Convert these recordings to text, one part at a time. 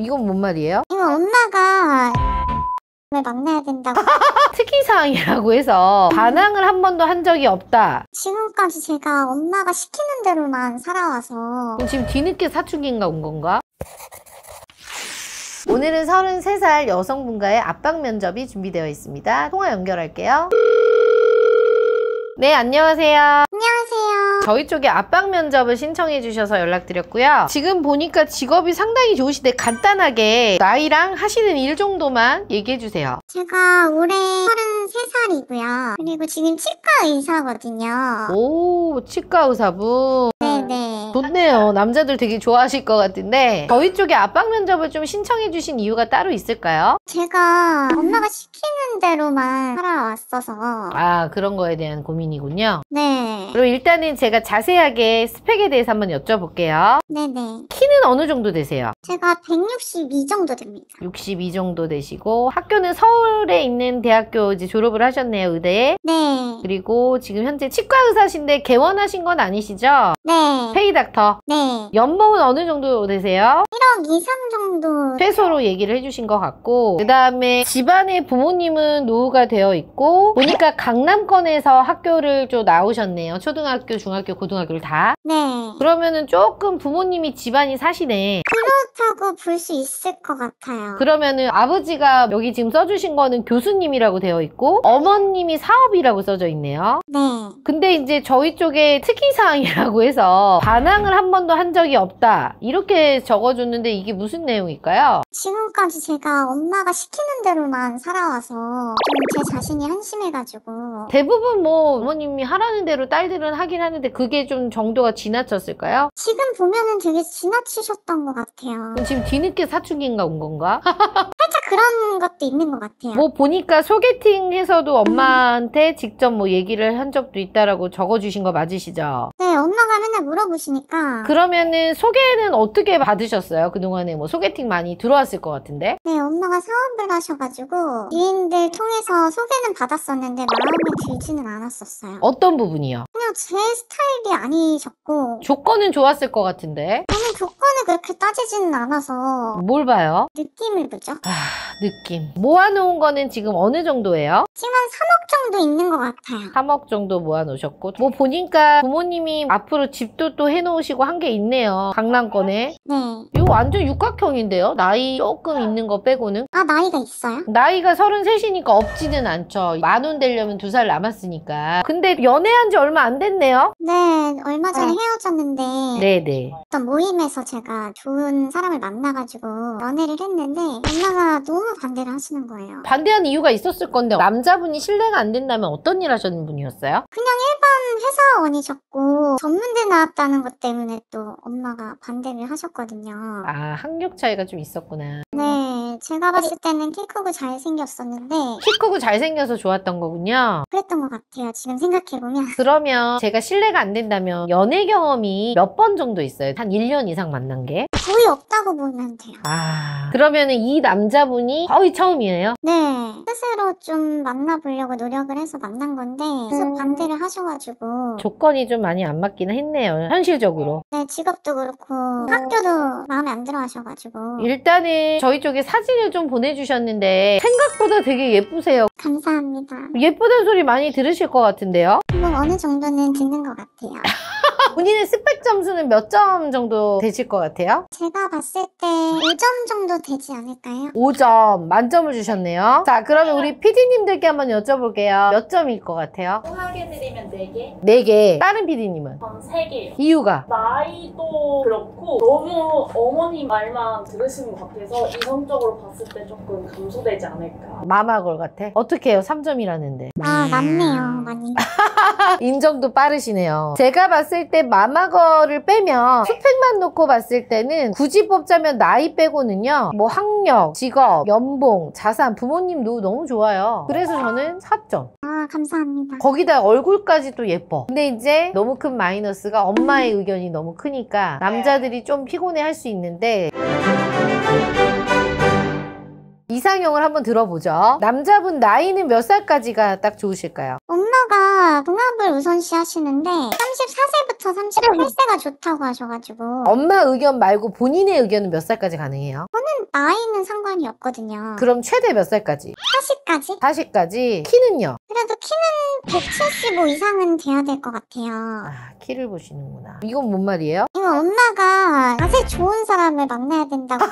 이건 뭔 말이에요? 이거 엄마가 왜 만나야 된다고. 특이사항이라고 해서 반항을 한 번도 한 적이 없다. 지금까지 제가 엄마가 시키는 대로만 살아와서. 그럼 지금 뒤늦게 사춘기인가 온 건가? 오늘은 33살 여성분과의 압박 면접이 준비되어 있습니다. 통화 연결할게요. 네, 안녕하세요. 안녕하세요. 저희 쪽에 압박 면접을 신청해 주셔서 연락드렸고요. 지금 보니까 직업이 상당히 좋으시대. 간단하게 나이랑 하시는 일 정도만 얘기해 주세요. 제가 올해 33살이고요. 그리고 지금 치과 의사거든요. 오, 치과 의사분. 네네. 좋네요. 남자들 되게 좋아하실 것 같은데 저희 쪽에 압박 면접을 좀 신청해 주신 이유가 따로 있을까요? 제가 엄마가 시키는 대로만 살아왔어서. 아, 그런 거에 대한 고민이군요. 네. 그럼 일단은 제가 자세하게 스펙에 대해서 한번 여쭤볼게요. 네네. 키는 어느 정도 되세요? 제가 162 정도 됩니다. 62 정도 되시고 학교는 서울에 있는 대학교 이제 졸업을 하셨네요, 의대에. 네. 그리고 지금 현재 치과 의사신데 개원하신 건 아니시죠? 네. 페이닥터. 네. 연봉은 어느 정도 되세요? 1억 이상 정도. 최소로 얘기를 해주신 것 같고, 그 다음에 집안의 부모님은 노후가 되어 있고, 보니까 강남권에서 학교를 좀 나오셨네요. 초등학교, 중학교, 고등학교를 다. 네. 그러면은 조금 부모님이 집안이 사시네. 그렇다고 볼 수 있을 것 같아요. 그러면은 아버지가 여기 지금 써주신 거는 교수님이라고 되어 있고, 어머님이 사업이라고 써져 있네요. 네. 근데 이제 저희 쪽에 특이사항이라고 해서 반항을 한 번도 한 적이 없다. 이렇게 적어줬는데 이게 무슨 내용일까요? 지금까지 제가 엄마가 시키는 대로만 살아와서 좀 제 자신이 한심해가지고. 대부분 뭐 어머님이 하라는 대로 딸들은 하긴 하는데 그게 좀 정도가 지나쳤을까요? 지금 보면은 되게 지나치셨던 것 같아요. 그럼 지금 뒤늦게 사춘기인가 온 건가? 살짝 그런 것도 있는 것 같아요. 뭐 보니까 소개팅에서도 엄마한테 직접 뭐 얘기를 한 적도 있다라고 적어주신 거 맞으시죠? 네, 엄마가 맨날 물어보시니까. 그러면은 소개는 어떻게 받으셨어요? 그동안에 뭐 소개팅 많이 들어왔을 것 같은데? 네, 엄마가 사업을 하셔가지고 지인들 통해서 소개는 받았었는데 마음에 들지는 않았었어요. 어떤 부분이요? 그냥 제 스타일이 아니셨고. 조건은 좋았을 것 같은데? 저는 조건을 그렇게 따지지는 않아서 뭘 봐요? 느낌을 보죠. 느낌. 모아놓은 거는 지금 어느 정도예요? 지금 한 3억 정도 있는 것 같아요. 3억 정도 모아놓으셨고 뭐 보니까 부모님이 앞으로 집도 또 해놓으시고 한 게 있네요. 강남권에. 네. 이거 완전 육각형인데요? 나이 조금 있는 거 빼고는. 아, 나이가 있어요? 나이가 33이니까 없지는 않죠. 만원 되려면 2살 남았으니까. 근데 연애한 지 얼마 안 됐네요? 네, 얼마 전에 헤어졌는데 네네. 어떤 모임에서 제가 좋은 사람을 만나가지고 연애를 했는데 엄마가 너무 반대를 하시는 거예요. 반대한 이유가 있었을 건데 남자분이 신뢰가 안 된다면 어떤 일 하셨는 분이었어요? 그냥 일반 회사원이셨고 전문대 나왔다는 것 때문에 또 엄마가 반대를 하셨거든요. 아, 학력 차이가 좀 있었구나. 네, 제가 봤을 때는 키 크고 잘생겼었는데 키 크고 잘생겨서 좋았던 거군요. 그랬던 것 같아요. 지금 생각해보면. 그러면 제가 신뢰가 안 된다면 연애 경험이 몇 번 정도 있어요? 한 1년 이상 만난 게? 거의 없다고 보면 돼요. 그러면은 이 남자분이 거의 처음이에요? 네, 스스로 좀 만나보려고 노력을 해서 만난 건데 계속 반대를 하셔가지고. 조건이 좀 많이 안 맞기는 했네요, 현실적으로. 네, 직업도 그렇고 학교도 마음에 안 들어 하셔가지고. 일단은 저희 쪽에 사진을 좀 보내주셨는데 생각보다 되게 예쁘세요. 감사합니다. 예쁘다는 소리 많이 들으실 것 같은데요? 뭐 어느 정도는 듣는 것 같아요. 본인의 스펙 점수는 몇 점 정도 되실 것 같아요? 제가 봤을 때 5점 정도 되지 않을까요? 5점 만점을 주셨네요. 자, 그러면 우리 PD님들께 한번 여쭤볼게요. 몇 점일 것 같아요? 하게 드리면 4개? 4개. 다른 PD님은? 전 3개요. 이유가? 나이도 그렇고 너무 어머님 말만 들으시는 것 같아서 이성적으로 봤을 때 조금 감소되지 않을까. 마마걸 같아? 어떻게 해요? 3점이라는데. 아, 맞네요. 많이. 인정도 빠르시네요. 제가 봤을 때 마마거를 빼면 스펙만 놓고 봤을 때는 굳이 뽑자면 나이 빼고는요, 뭐 학력, 직업, 연봉, 자산, 부모님 노후 너무 좋아요. 그래서 저는 4점. 아, 감사합니다. 거기다 얼굴까지 또 예뻐. 근데 이제 너무 큰 마이너스가 엄마의 의견이 너무 크니까 남자들이 좀 피곤해 할 수 있는데, 이상 이상형을 한번 들어보죠. 남자분 나이는 몇 살까지가 딱 좋으실까요? 엄마가 궁합을 우선시 하시는데 34세부터 38세가 좋다고 하셔가지고 엄마 의견 말고 본인의 의견은 몇 살까지 가능해요? 나이는 상관이 없거든요. 그럼 최대 몇 살까지? 40까지? 40까지. 키는요? 그래도 키는 175 이상은 돼야 될 것 같아요. 아, 키를 보시는구나. 이건 뭔 말이에요? 이거 엄마가 자세 좋은 사람을 만나야 된다고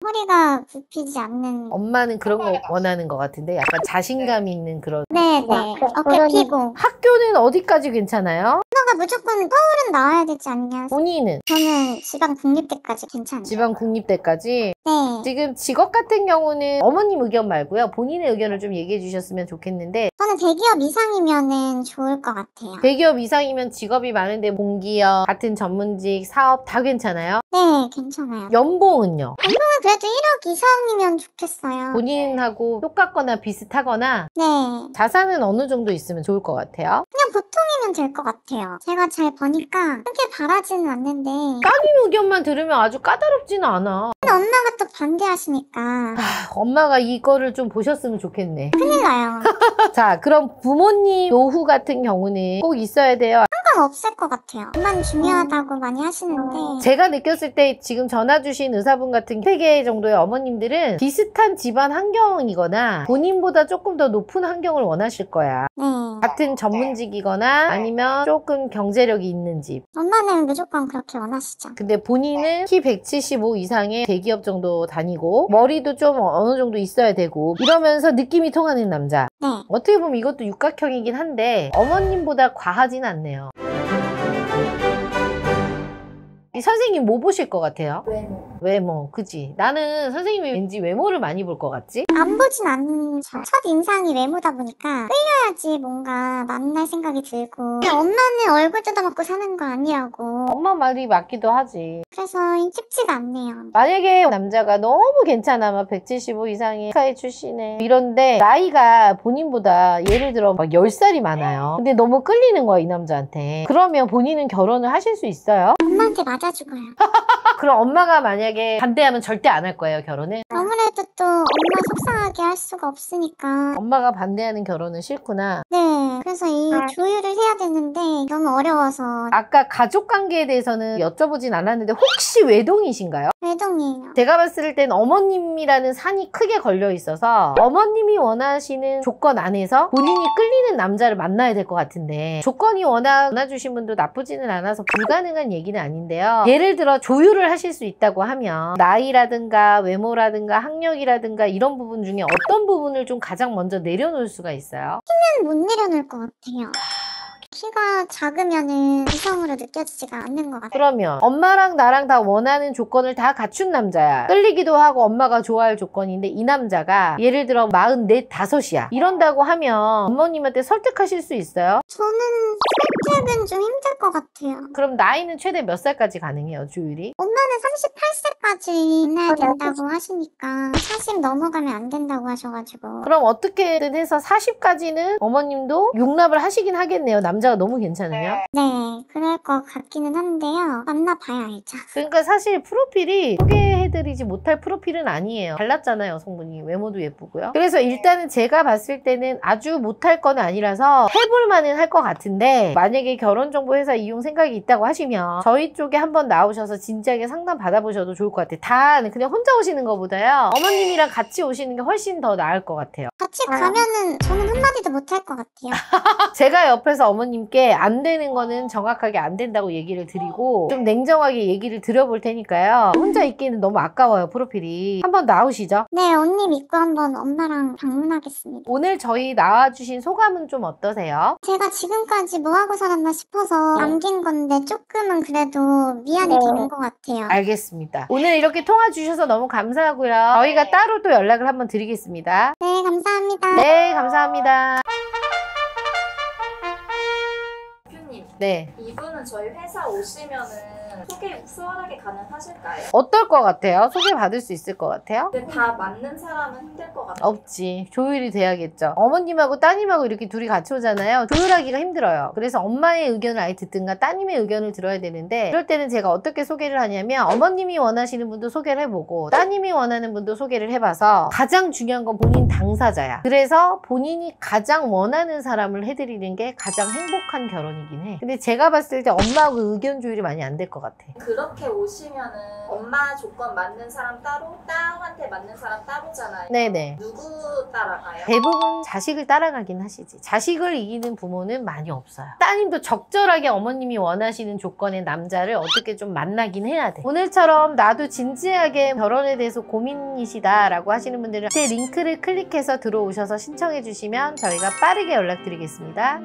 허리가 굽히지 않는 엄마는 그런 거 원하는 것 같은데 약간 자신감 있는 그런. 네네 어깨 피고 학교는 어디까지 괜찮아요? 엄마가 무조건 서울은 나와야 되지 않냐. 본인은? 저는 지방 국립대까지 괜찮아요. 지방 국립대까지. 네. 지금 직업 같은 경우는 어머님 의견 말고요. 본인의 의견을 좀 얘기해 주셨으면 좋겠는데, 저는 대기업 이상이면은 좋을 것 같아요. 대기업 이상이면 직업이 많은데 공기업, 같은 전문직, 사업 다 괜찮아요? 네, 괜찮아요. 연봉은요? 그래도 1억 이상이면 좋겠어요. 본인하고 똑같거나 비슷하거나 네. 자산은 어느 정도 있으면 좋을 것 같아요? 그냥 보통이면 될 것 같아요. 제가 잘 버니까 그렇게 바라지는 않는데 따님 의견만 들으면 아주 까다롭지는 않아. 엄마가 또 반대하시니까 엄마가 이거를 좀 보셨으면 좋겠네. 큰일 나요. 자, 그럼 부모님 노후 같은 경우는 꼭 있어야 돼요. 상관없을 것 같아요. 엄마는 중요하다고 많이 하시는데 제가 느꼈을 때 지금 전화 주신 의사분 같은 3개 정도의 어머님들은 비슷한 집안 환경이거나 본인보다 조금 더 높은 환경을 원하실 거야. 네. 같은 전문직이거나 아니면 조금 경제력이 있는 집. 엄마는 무조건 그렇게 원하시죠. 근데 본인은 키 175 이상의 대기업 정도 다니고 머리도 좀 어느 정도 있어야 되고 이러면서 느낌이 통하는 남자. 네. 어떻게 보면 이것도 육각형이긴 한데 어머님보다 과하진 않네요. 이 선생님 뭐 보실 것 같아요? 외모. 외모, 그지? 나는 선생님이 왠지 외모를 많이 볼 것 같지? 안 보진 않죠. 첫 인상이 외모다 보니까 끌려야지 뭔가 만날 생각이 들고 근데 엄마는 얼굴 뜯어먹고 사는 거 아니라고 엄마 말이 맞기도 하지. 그래서 쉽지가 않네요. 만약에 남자가 너무 괜찮아, 막 175 이상의 스카이 출신에 이런데 나이가 본인보다 예를 들어 막 10살이 많아요. 근데 너무 끌리는 거야, 이 남자한테. 그러면 본인은 결혼을 하실 수 있어요? 엄마한테 맞아 죽어요. 그럼 엄마가 만약에 반대하면 절대 안 할 거예요, 결혼을? 아무래도 또 엄마 속상하게 할 수가 없으니까 엄마가 반대하는 결혼은 싫구나. 네 그래서 이 조율을 해야 되는데 너무 어려워서 아까 가족 관계에 대해서는 여쭤보진 않았는데 혹시 외동이신가요? 외동이에요. 제가 봤을 땐 어머님이라는 산이 크게 걸려 있어서 어머님이 원하시는 조건 안에서 본인이 끌리는 남자를 만나야 될 것 같은데 조건이 워낙 원해주신 분도 나쁘지는 않아서 불가능한 얘기는 아닌데요. 예를 들어 조율을 하실 수 있다고 하면 나이라든가 외모라든가 학력이라든가 이런 부분 중에 어떤 부분을 좀 가장 먼저 내려놓을 수가 있어요? 못 내려놓을 것 같아요. 키가 작으면은 이성으로 느껴지지가 않는 것 같아요. 그러면 엄마랑 나랑 다 원하는 조건을 다 갖춘 남자야. 끌리기도 하고 엄마가 좋아할 조건인데 이 남자가 예를 들어 44, 5이야. 이런다고 하면 어머님한테 설득하실 수 있어요? 저는 설득은 좀 힘들 것 같아요. 그럼 나이는 최대 몇 살까지 가능해요, 조율이? 엄마는 38세까지 만나야 된다고 하시니까 40 넘어가면 안 된다고 하셔가지고 그럼 어떻게든 해서 40까지는 어머님도 용납을 하시긴 하겠네요. 남자가 너무 괜찮으면. 네 그럴 것 같기는 한데요. 만나봐야 알죠. 그러니까 사실 프로필이 소개해드리지 못할 프로필은 아니에요. 달랐잖아요, 성분이. 외모도 예쁘고요. 그래서 일단은 제가 봤을 때는 아주 못할 건 아니라서 해볼만은 할 것 같은데 만약에 결혼정보회사 이용 생각이 있다고 하시면 저희 쪽에 한번 나오셔서 진지하게 상담 받아보셔도 좋을 것 같아요. 단 그냥 혼자 오시는 것보다요. 어머님이랑 같이 오시는 게 훨씬 더 나을 것 같아요. 같이 가면은 저는 한마디도 못할 것 같아요. 제가 옆에서 어머님께 안 되는 거는 정확하게 안 된다고 얘기를 드리고 좀 냉정하게 얘기를 드려볼 테니까요. 혼자 있기는 너무 아까워요, 프로필이. 한번 나오시죠. 네 언니 믿고 한번 엄마랑 방문하겠습니다. 오늘 저희 나와주신 소감은 좀 어떠세요? 제가 지금까지 뭐하고 살았나 싶어서 남긴 건데 조금은 그래도 미안이 되는 것 같아요. 알겠습니다. 오늘 이렇게 통화 주셔서 너무 감사하고요. 저희가 따로 또 연락을 한번 드리겠습니다. 네 감사합니다. 네, 감사합니다. 대표님, 네. 이분은 저희 회사 오시면은 소개 수월하게 가능하실까요? 어떨 것 같아요? 소개받을 수 있을 것 같아요? 근데 다 맞는 사람은 힘들 것 같아요. 없지. 조율이 돼야겠죠. 어머님하고 따님하고 이렇게 둘이 같이 오잖아요. 조율하기가 힘들어요. 그래서 엄마의 의견을 아예 듣든가 따님의 의견을 들어야 되는데, 이럴 때는 제가 어떻게 소개를 하냐면 어머님이 원하시는 분도 소개를 해보고 따님이 원하는 분도 소개를 해봐서 가장 중요한 건 본인 당사자야. 그래서 본인이 가장 원하는 사람을 해드리는 게 가장 행복한 결혼이긴 해. 근데 제가 봤을 때 엄마하고 의견 조율이 많이 안 될 것 같아. 그렇게 오시면은 엄마 조건 맞는 사람 따로, 딸한테 맞는 사람 따로잖아요. 네네. 누구 따라가요? 대부분 자식을 따라가긴 하시지. 자식을 이기는 부모는 많이 없어요. 따님도 적절하게 어머님이 원하시는 조건의 남자를 어떻게 좀 만나긴 해야 돼. 오늘처럼 나도 진지하게 결혼에 대해서 고민이시다 라고 하시는 분들은 제 링크를 클릭해서 들어오셔서 신청해 주시면 저희가 빠르게 연락드리겠습니다.